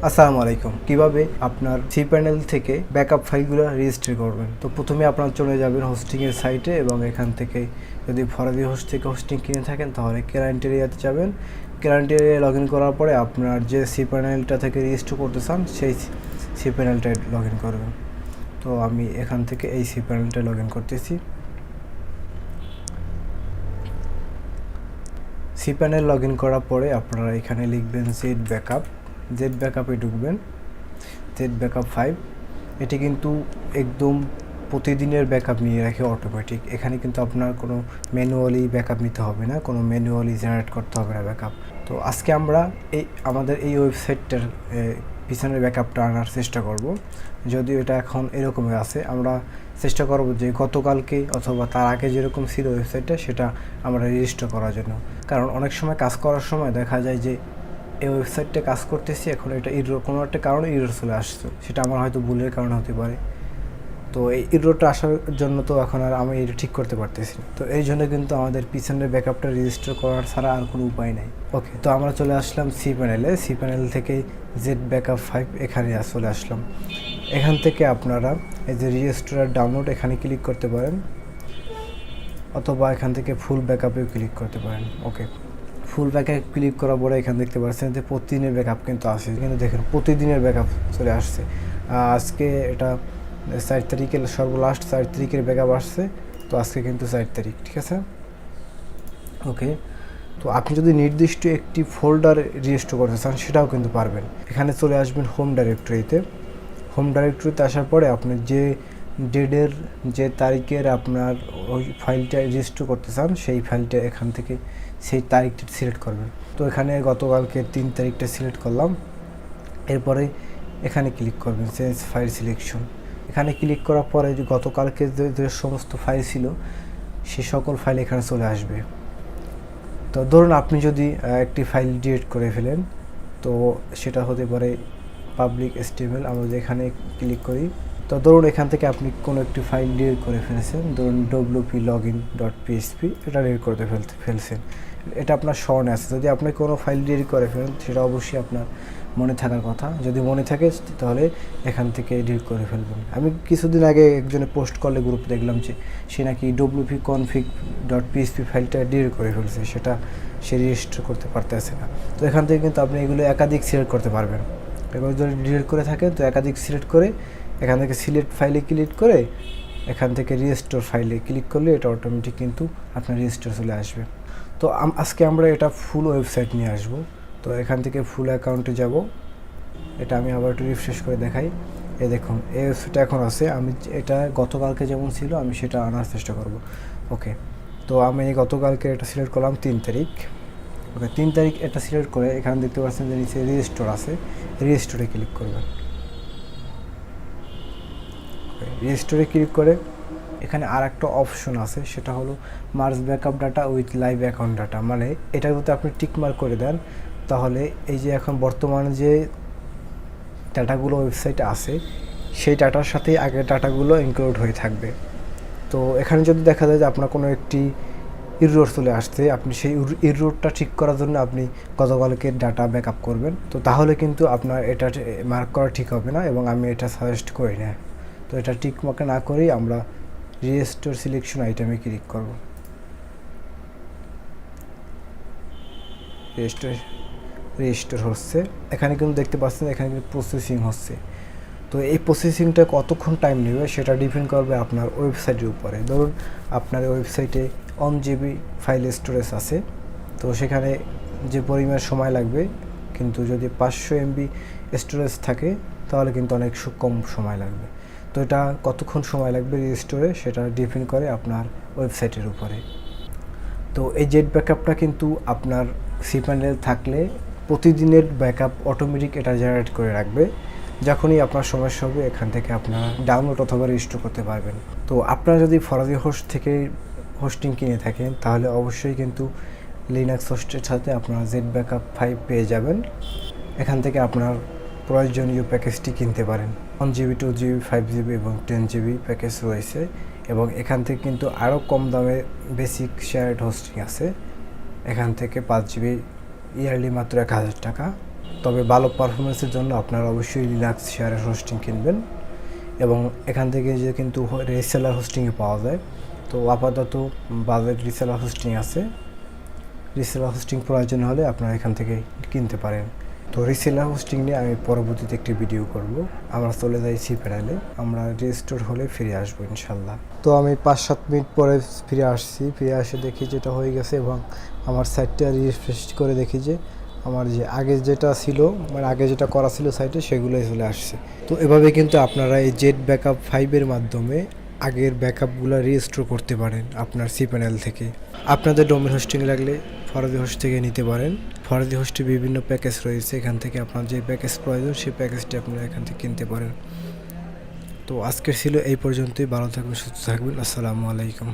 আসসালামু আলাইকুম। কিভাবে আপনার সি প্যানেল থেকে ব্যাকআপ ফাইলগুলো রেজিস্টার করবেন। তো প্রথমে আপনারা চলে যাবেন হোস্টিংয়ের সাইটে এবং এখান থেকে যদি ফরাদি হোস্ট থেকে হোস্টিং কিনে থাকেন তাহলে ক্লায়েন্ট এরিয়াতে যাবেন। ক্লায়েন্ট এরিয়ায় লগ ইন করার পরে আপনার যে সি প্যানেলটা থেকে রেজিস্টার করতে চান সেই সি প্যানেলটায় লগ ইন করবেন। তো আমি এখান থেকে এই সি প্যানেলটায় লগ ইন করতেছি। সি প্যানেল লগ ইন করার পরে আপনারা এখানে লিখবেন JetBackup-এ ঢুকবেন। JetBackup 5 এটি কিন্তু একদম প্রতিদিনের ব্যাকআপ নিয়ে রাখে অটোমেটিক। এখানে কিন্তু আপনার কোনো ম্যানুয়ালি ব্যাকআপ নিতে হবে না, কোনো ম্যানুয়ালি জেনারেট করতে হবে না ব্যাকআপ। তো আজকে আমরা আমাদের এই ওয়েবসাইটটার পিছনের ব্যাকআপটা আনার চেষ্টা করব। যদিও এটা এখন এরকমই আছে, আমরা চেষ্টা করব যে গতকালকে অথবা তার আগে যেরকম ছিল ওয়েবসাইটটা সেটা আমরা রেজিস্টার করার জন্য। কারণ অনেক সময় কাজ করার সময় দেখা যায় যে এই ওয়েবসাইটটা কাজ করতেছি, এখন এটা কোনো একটা কারণে ইরর চলে আসছে, সেটা আমার হয়তো ভুলের কারণে হতে পারে। তো এই ইররটা আসার জন্য তো এখন আর আমি এটা ঠিক করতে পারতেছি না। তো এই জন্য কিন্তু আমাদের পিছনের ব্যাকআপটা রেজিস্টার করার ছাড়া আর কোনো উপায় নাই। ওকে, তো আমরা চলে আসলাম সি প্যানেল থেকে JetBackup 5 এখানে চলে আসলাম। এখান থেকে আপনারা এই যে রেজিস্টার ডাউনলোড এখানে ক্লিক করতে পারেন, অথবা এখান থেকে ফুল ব্যাকআপেও ক্লিক করতে পারেন। ওকে, ফুল ব্যাকআপ ক্লিক করার পরে এখানে দেখতে পাচ্ছেন যে প্রতিদিনের ব্যাকআপ কিন্তু আসে, কিন্তু দেখেন প্রতিদিনের ব্যাকআপ চলে আসছে। আজকে এটা 4 তারিখের সর্বলাস্ট 4 তারিখের ব্যাকআপ আসছে। তো আজকে কিন্তু 4 তারিখ, ঠিক আছে। ওকে, তো আপনি যদি নির্দিষ্ট একটি ফোল্ডার রেজিস্টার করতে চান সেটাও কিন্তু পারবেন। এখানে চলে আসবেন হোম ডাইরেক্টরিতে। হোম ডাইরেক্টরিতে আসার পরে আপনি যে ডেটের যে তারিখের আপনার ওই ফাইলটা রেজিস্টার করতে চান সেই ফাইলটা এখান থেকে সেই তারিখটা সিলেক্ট করবেন। তো এখানে গতকালকে 3 তারিখটা সিলেক্ট করলাম। এরপরে এখানে ক্লিক করবেন চেঞ্জ ফাইল সিলেকশন। এখানে ক্লিক করার পরে যে গতকালকে যে সমস্ত ফাইল ছিল সে সকল ফাইল এখানে চলে আসবে। তো ধরুন আপনি যদি একটি ফাইল ডিলিট করে ফেলেন, তো সেটা হতে পারে পাবলিক HTML। আমরা যদি এখানে ক্লিক করি, তো ধরুন এখান থেকে আপনি কোনো একটি ফাইল ডিলিট করে ফেলেছেন, ধরুন wplogin.php, এটা ডিলিট করতে ফেলছেন। এটা আপনার স্মরণে আছে। যদি আপনি কোনো ফাইল ডিলিট করে ফেলেন সেটা অবশ্যই আপনার মনে থাকার কথা। যদি মনে থাকে তাহলে এখান থেকে ডিলিট করে ফেলবেন। আমি কিছুদিন আগে একজনে পোস্ট করলে গ্রুপে দেখলাম যে সে নাকি wp-config.php ফাইলটা ডিলিট করে ফেলছে, সেটা সে রেজিস্টার করতে পারতেছে না। তো এখান থেকে কিন্তু আপনি এগুলো একাধিক সিলেক্ট করতে পারবেন। এগুলো যদি ডিলিট করে থাকেন তো একাধিক সিলেক্ট করে এখান থেকে সিলেক্ট ফাইলে ক্লিক করে এখান থেকে রেজিস্টার ফাইলে ক্লিক করলে এটা অটোমেটিক কিন্তু আপনার রেজিস্টার চলে আসবে। তো আজকে আমরা এটা ফুল ওয়েবসাইট নিয়ে আসব। তো এখান থেকে ফুল অ্যাকাউন্টে যাব। এটা আমি আবার একটু রিফ্রেশ করে দেখাই। এই দেখুন এই ওয়েবসাইটটা এখন আছে। আমি এটা গতকালকে যেমন ছিল আমি সেটা আনার চেষ্টা করব। ওকে, তো আমি গতকালকে এটা সিলেক্ট করলাম 3 তারিখ। ওকে, 3 তারিখ এটা সিলেক্ট করে এখানে দেখতে পাচ্ছেন যে নিচে রেজিস্টার আছে, রেজিস্টারে ক্লিক করবেন। রেজিস্টারে ক্লিক করে এখানে আর একটা অপশন আছে, সেটা হলো merge backup data with live account data. মানে এটা যদি আপনি টিক মার্ক করে দেন তাহলে এই যে এখন বর্তমানে যে ডাটাগুলো ওয়েবসাইটে আছে সেই ডাটার সাথেই আগের ডাটাগুলো ইনক্লুড হয়ে থাকবে। তো এখানে যদি দেখা যায় যে আপনার কোনো একটি ইরর চলে আসছে, আপনি সেই ইররটা ঠিক করার জন্য আপনি গতকালকে ডাটা ব্যাকআপ করবেন, তো তাহলে কিন্তু আপনার এটা মার্ক করা ঠিক হবে না এবং আমি এটা সাজেস্ট করি না। তো এটা টিক মার্ক না করেই আমরা রেজিস্টার সিলেকশন আইটেমে ক্লিক করব। রেজিস্টার হচ্ছে, এখানে কিন্তু দেখতে পাচ্ছেন এখানে কিন্তু প্রসেসিং হচ্ছে। তো এই প্রসেসিংটা কতক্ষণ টাইম নেবে সেটা ডিপেন্ড করবে আপনার ওয়েবসাইটের উপরে। ধরুন আপনার ওয়েবসাইটে 1 GB ফাইল স্টোরেজ আছে, তো সেখানে যে পরিমাণ সময় লাগবে, কিন্তু যদি 500 MB স্টোরেজ থাকে তাহলে কিন্তু অনেক কম সময় লাগবে। তো এটা কতক্ষণ সময় লাগবে রেজিস্টোরে সেটা ডিপেন্ড করে আপনার ওয়েবসাইটের উপরে। তো এই JetBackupটা কিন্তু আপনার সি প্যানেল থাকলে প্রতিদিনের ব্যাকআপ অটোমেটিক এটা জেনারেট করে রাখবে। যখনই আপনার সমস্যা হবে এখান থেকে আপনারা ডাউনলোড অথবা রেজিস্টার করতে পারবেন। তো আপনারা যদি ফরাজি হোস্ট থেকে হোস্টিং কিনে থাকেন তাহলে অবশ্যই কিন্তু লিনাক্স হোস্টের সাথে আপনারা JetBackup 5 পেয়ে যাবেন। এখান থেকে আপনার প্রয়োজনীয় প্যাকেজটি কিনতে পারেন। 1 GB 2 GB 5 GB এবং 10 GB প্যাকেজ রয়েছে, এবং এখান থেকে কিন্তু আরও কম দামে বেসিক শেয়ার্ড হোস্টিং আছে। এখান থেকে 5 GB ইয়ারলি মাত্র 1000 টাকা, তবে ভালো পারফরমেন্সের জন্য আপনারা অবশ্যই লিনাক্স শেয়ারের হোস্টিং কিনবেন এবং এখান থেকে যে কিন্তু রিসেলার হোস্টিংয়ে পাওয়া যায়। তো আপাতত বাজেট রিসেলার হোস্টিং আছে, রিসেলার হোস্টিং প্রয়োজন হলে আপনারা এখান থেকে কিনতে পারেন। তো রিসেলার হোস্টিং নিয়ে আমি পরবর্তীতে একটি ভিডিও করব। আমরা চলে যাই সি প্যানেলে, আমরা রেজিস্টার হলে ফিরে আসবো ইনশাল্লাহ। তো আমি 5-7 মিনিট পরে ফিরে আসছি, ফিরে আসে দেখি যেটা হয়ে গেছে এবং আমার সাইটটা রিফ্রেশ করে দেখি যে আমার যে আগে যেটা ছিল, মানে আগে যেটা করা ছিল সাইটে সেগুলোই চলে আসছে। তো এভাবে কিন্তু আপনারা এই জেট ব্যাকআপ 5-এর মাধ্যমে আগের ব্যাকআপগুলো রিস্টোর করতে পারেন আপনার সি প্যানেল থেকে। আপনাদের ডোমেন হোস্টিং লাগলে ফরাদি হোস্ট থেকে নিতে পারেন। ফরাদি হোস্টে বিভিন্ন প্যাকেজ রয়েছে, এখান থেকে আপনার যে প্যাকেজ প্রয়োজন সেই প্যাকেজটি আপনারা এখান থেকে কিনতে পারেন। তো আজকের ছিল এই পর্যন্তই। ভালো থাকবেন, সুস্থ থাকবেন। আসসালামু আলাইকুম।